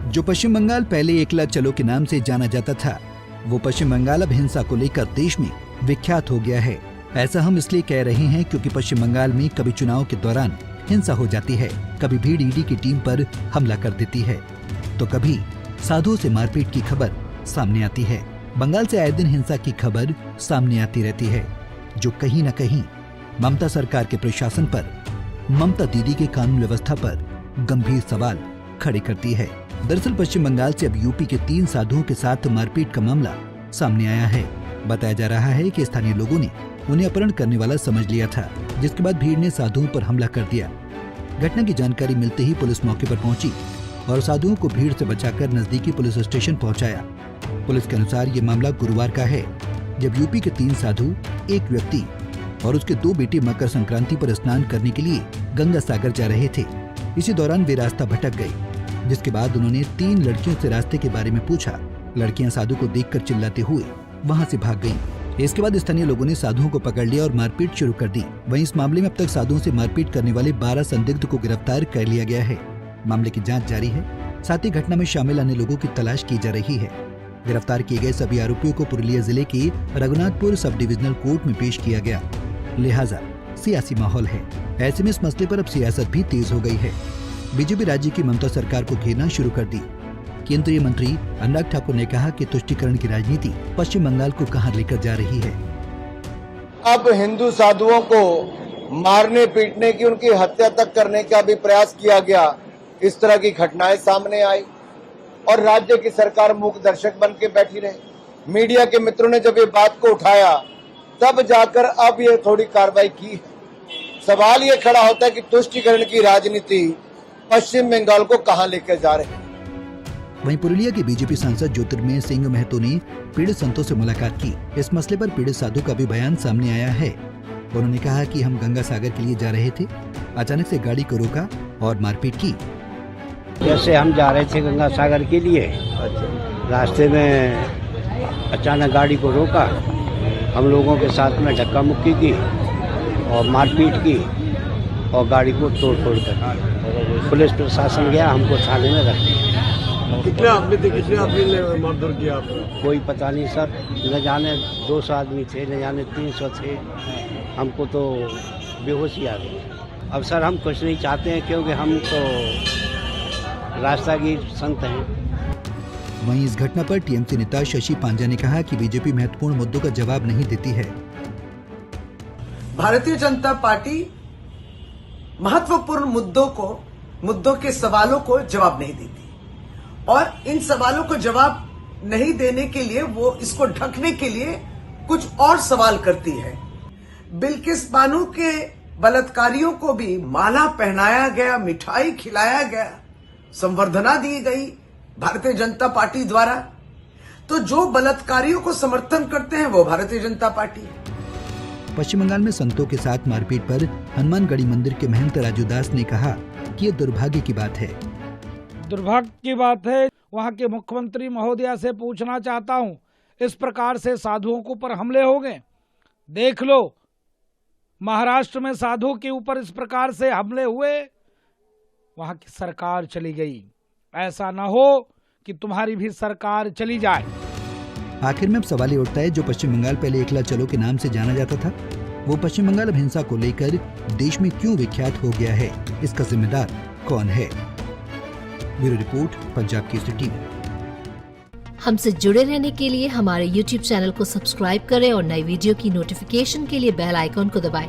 जो पश्चिम बंगाल पहले एकला चलो के नाम से जाना जाता था, वो पश्चिम बंगाल अब हिंसा को लेकर देश में विख्यात हो गया है। ऐसा हम इसलिए कह रहे हैं क्योंकि पश्चिम बंगाल में कभी चुनाव के दौरान हिंसा हो जाती है, कभी भीड़ ईडी की टीम पर हमला कर देती है, तो कभी साधुओं से मारपीट की खबर सामने आती है। बंगाल से आए दिन हिंसा की खबर सामने आती रहती है, जो कहीं न कहीं ममता सरकार के प्रशासन पर, ममता दीदी के कानून व्यवस्था पर गंभीर सवाल खड़े करती है। दरअसल पश्चिम बंगाल से अब यूपी के 3 साधुओं के साथ मारपीट का मामला सामने आया है। बताया जा रहा है कि स्थानीय लोगों ने उन्हें अपहरण करने वाला समझ लिया था, जिसके बाद भीड़ ने साधुओं पर हमला कर दिया। घटना की जानकारी मिलते ही पुलिस मौके पर पहुंची और साधुओं को भीड़ से बचाकर नजदीकी पुलिस स्टेशन पहुंचाया। पुलिस के अनुसार ये मामला गुरुवार का है, जब यूपी के 3 साधु, एक व्यक्ति और उसके 2 बेटे मकर संक्रांति पर स्नान करने के लिए गंगा सागर जा रहे थे। इसी दौरान वे रास्ता भटक गए, जिसके बाद उन्होंने 3 लड़कियों से रास्ते के बारे में पूछा। लड़कियां साधु को देखकर चिल्लाते हुए वहां से भाग गईं। इसके बाद स्थानीय लोगों ने साधुओं को पकड़ लिया और मारपीट शुरू कर दी। वहीं इस मामले में अब तक साधुओं से मारपीट करने वाले 12 संदिग्ध को गिरफ्तार कर लिया गया है। मामले की जांच जारी है, साथ ही घटना में शामिल अन्य लोगों की तलाश की जा रही है। गिरफ्तार किए गए सभी आरोपियों को पुरुलिया जिले के रघुनाथपुर सब डिविजनल कोर्ट में पेश किया गया। लिहाजा सियासी माहौल है। ऐसे में इस मसले पर अब सियासत भी तेज हो गई है। बीजेपी राज्य की ममता सरकार को घेरना शुरू कर दी। केंद्रीय मंत्री अनुराग ठाकुर ने कहा कि तुष्टीकरण की राजनीति पश्चिम बंगाल को कहां लेकर जा रही है। अब हिंदू साधुओं को मारने पीटने की, उनकी हत्या तक करने का भी प्रयास किया गया। इस तरह की घटनाएं सामने आई और राज्य की सरकार मूक दर्शक बन के बैठी रही। मीडिया के मित्रों ने जब ये बात को उठाया, तब जाकर अब ये थोड़ी कार्रवाई की है। सवाल ये खड़ा होता है कि तुष्टीकरण की राजनीति पश्चिम बंगाल को कहां लेकर जा रही है। वहीं पुरुलिया के बीजेपी सांसद ज्योतिर्मय सिंह महतो ने पीड़ित संतों से मुलाकात की। इस मसले पर पीड़ित साधु का भी बयान सामने आया है। उन्होंने कहा कि हम गंगा सागर के लिए जा रहे थे, अचानक से गाड़ी को रोका और मारपीट की। जैसे हम जा रहे थे गंगा सागर के लिए, रास्ते में अचानक गाड़ी को रोका, हम लोगों के साथ में धक्का मुक्की की और मारपीट की और गाड़ी को तोड़ फोड़ कर पुलिस प्रशासन गया, हमको थाने में रख दिया। कितने आदमी थे, कितने आदमी ने मारधर किया आपको? कोई पता नहीं सर, न जाने 200 आदमी थे, न जाने 300 थे। हमको तो बेहोशी आ गई। अब सर हम कुछ नहीं चाहते हैं, क्योंकि हम तो रास्तागीर संत हैं। वहीं इस घटना पर टीएमसी नेता शशि पांजा ने कहा कि बीजेपी महत्वपूर्ण मुद्दों का जवाब नहीं देती है। भारतीय जनता पार्टी महत्वपूर्ण मुद्दों के सवालों को जवाब नहीं देती और इन सवालों को जवाब नहीं देने के लिए वो इसको ढकने के लिए कुछ और सवाल करती है। बिल्किस बानो के बलात्कारियों को भी माला पहनाया गया, मिठाई खिलाया गया, संवर्धना दी गई भारतीय जनता पार्टी द्वारा। तो जो बलात्कारियों को समर्थन करते हैं वो भारतीय जनता पार्टी है। पश्चिम बंगाल में संतों के साथ मारपीट पर हनुमानगढ़ी मंदिर के महंत राजू दास ने कहा कि ये दुर्भाग्य की बात है। दुर्भाग्य की बात है। वहाँ के मुख्यमंत्री महोदया से पूछना चाहता हूँ, इस प्रकार से साधुओं के ऊपर हमले हो गए। देख लो, महाराष्ट्र में साधुओं के ऊपर इस प्रकार से हमले हुए, वहाँ की सरकार चली गई। ऐसा न हो कि तुम्हारी भी सरकार चली जाए। आखिर में अब सवाल ये उठता है, जो पश्चिम बंगाल पहले एकला चलो के नाम से जाना जाता था, वो पश्चिम बंगाल अब हिंसा को लेकर देश में क्यों विख्यात हो गया है? इसका जिम्मेदार कौन है? Bureau report, Punjab Kesari TV. हमसे जुड़े रहने के लिए हमारे YouTube चैनल को सब्सक्राइब करें और नई वीडियो की नोटिफिकेशन के लिए बेल आइकॉन को दबाएं।